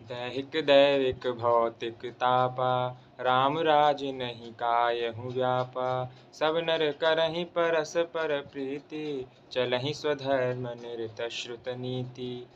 दैहिक दैविक भौतिक तापा, राम राज नहीं कायहु व्यापा। सब नर करहि परस्पर प्रीति, चलहि स्वधर्म निरत श्रुत नीति।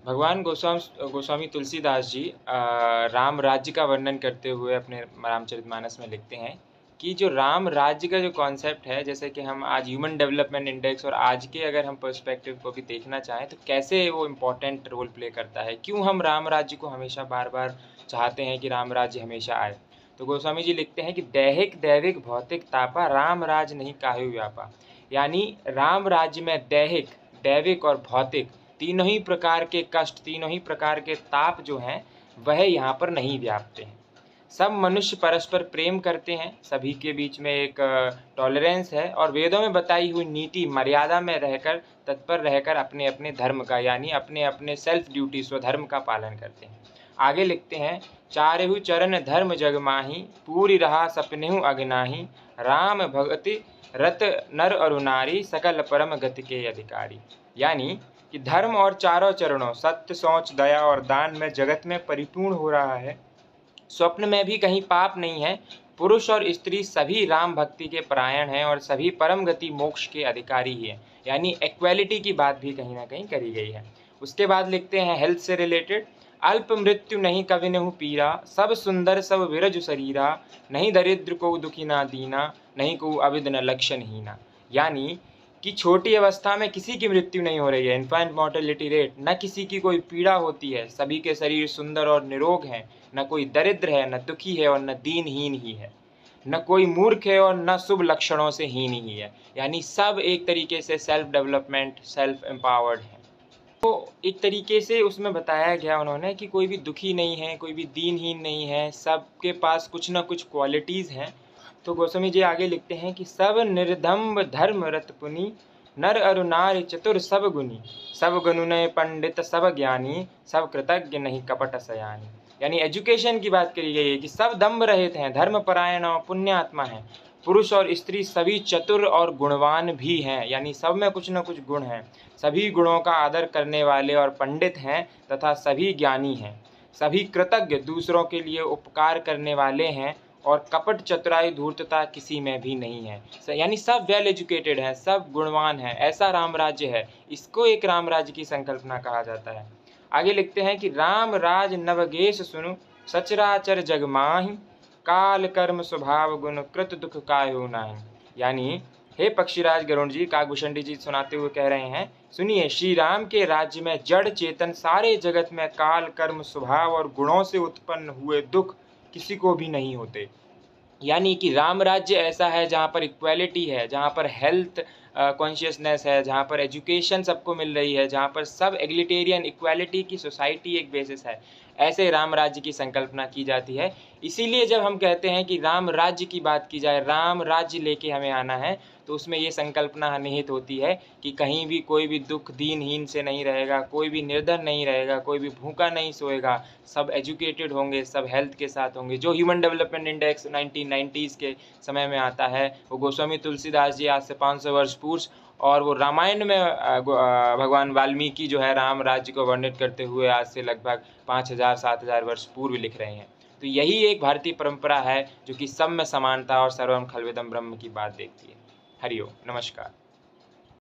भगवान गोस्वामी तुलसीदास जी राम राज्य का वर्णन करते हुए अपने रामचरितमानस में लिखते हैं कि जो राम राज्य का जो कॉन्सेप्ट है, जैसे कि हम आज ह्यूमन डेवलपमेंट इंडेक्स और आज के अगर हम पर्सपेक्टिव को भी देखना चाहें तो कैसे वो इम्पोर्टेंट रोल प्ले करता है, क्यों हम राम राज्य को हमेशा बार बार चाहते हैं कि राम राज्य हमेशा आए। तो गोस्वामी जी लिखते हैं कि दैहिक दैविक भौतिक तापा, राम राज नहीं काहू व्यापा। यानी राम राज्य में दैहिक दैविक और भौतिक तीनों ही प्रकार के कष्ट, तीनों ही प्रकार के ताप जो हैं वह यहाँ पर नहीं व्यापते हैं। सब मनुष्य परस्पर प्रेम करते हैं, सभी के बीच में एक टॉलरेंस है और वेदों में बताई हुई नीति मर्यादा में रहकर, तत्पर रहकर अपने अपने धर्म का यानी अपने अपने सेल्फ ड्यूटी स्वधर्म का पालन करते हैं। आगे लिखते हैं, चारेहु चरण धर्म जग माही, पूरी रहा सपनेहु अगनाही। राम भगति रत नर और नारी, सकल परम गति के अधिकारी। यानी कि धर्म और चारों चरणों सत्य सोच दया और दान में जगत में परिपूर्ण हो रहा है। स्वप्न में भी कहीं पाप नहीं है। पुरुष और स्त्री सभी राम भक्ति के परायण हैं और सभी परम गति मोक्ष के अधिकारी ही हैं। यानी इक्वालिटी की बात भी कहीं ना कहीं करी गई है। उसके बाद लिखते हैं हेल्थ से रिलेटेड, अल्प मृत्यु नहीं कविनहु पीरा, सब सुंदर सब विरज शरीरा। नहीं दरिद्र को दुखी ना दीना, नहीं को अविद न लक्षण हीना। यानी कि छोटी अवस्था में किसी की मृत्यु नहीं हो रही है, इन्फेंट मॉर्टेलिटी रेट, न किसी की कोई पीड़ा होती है, सभी के शरीर सुंदर और निरोग हैं, न कोई दरिद्र है, न दुखी है और न दीनहीन ही है, न कोई मूर्ख है और न शुभ लक्षणों से हीन ही है। यानी सब एक तरीके से सेल्फ डेवलपमेंट, सेल्फ एम्पावर्ड है। तो एक तरीके से उसमें बताया गया उन्होंने कि कोई भी दुखी नहीं है, कोई भी दीनहीन नहीं है, सबके पास कुछ ना कुछ क्वालिटीज़ हैं। तो गोस्वामी जी आगे लिखते हैं कि सब निर्दम्ब धर्म रत पुनि, नर अरु नारी चतुर सब गुनी। सब गुनुनय पंडित सब ज्ञानी, सब कृतज्ञ नहीं कपट सयानी। यानी एजुकेशन की बात करी गई है कि सब दम्भ रहित हैं, धर्मपरायण और पुण्यात्मा हैं। पुरुष और स्त्री सभी चतुर और गुणवान भी हैं, यानी सब में कुछ न कुछ गुण हैं। सभी गुणों का आदर करने वाले और पंडित हैं तथा सभी ज्ञानी हैं। सभी कृतज्ञ, दूसरों के लिए उपकार करने वाले हैं और कपट चतुराई धूर्तता किसी में भी नहीं है। यानी सब वेल एजुकेटेड हैं, सब गुणवान हैं। ऐसा राम राज्य है, इसको एक राम राज्य की संकल्पना कहा जाता है। आगे लिखते हैं कि राम राज नवगेश सुनु, सचराचर जग माहि। काल कर्म स्वभाव गुण कृत दुख काहू नाहि। यानी हे पक्षीराज गरुण जी, काकभूषण जी सुनाते हुए कह रहे हैं, सुनिए, श्री राम के राज्य में जड़ चेतन सारे जगत में काल कर्म स्वभाव और गुणों से उत्पन्न हुए दुख किसी को भी नहीं होते। यानी कि राम राज्य ऐसा है जहाँ पर इक्वालिटी है, जहाँ पर हेल्थ कॉन्शियसनेस है, जहाँ पर एजुकेशन सबको मिल रही है, जहाँ पर सब एग्लिटेरियन इक्वालिटी की सोसाइटी एक बेसिस है। ऐसे राम राज्य की संकल्पना की जाती है। इसीलिए जब हम कहते हैं कि राम राज्य की बात की जाए, राम राज्य लेके हमें आना है, तो उसमें ये संकल्पना निहित होती है कि कहीं भी कोई भी दुख दीनहीन से नहीं रहेगा, कोई भी निर्धन नहीं रहेगा, कोई भी भूखा नहीं सोएगा, सब एजुकेटेड होंगे, सब हेल्थ के साथ होंगे। जो ह्यूमन डेवलपमेंट इंडेक्स 1990s के समय में आता है, वो गोस्वामी तुलसीदास जी आज से 500 वर्ष पूर्व, और वो रामायण में भगवान वाल्मीकि जो है राम राज्य को वर्णित करते हुए आज से लगभग 5000-7000 वर्ष पूर्व लिख रहे हैं। तो यही एक भारतीय परंपरा है जो कि सब में समानता और सर्वम खलविदम ब्रह्म की बात देखती है। हरि ओम, नमस्कार।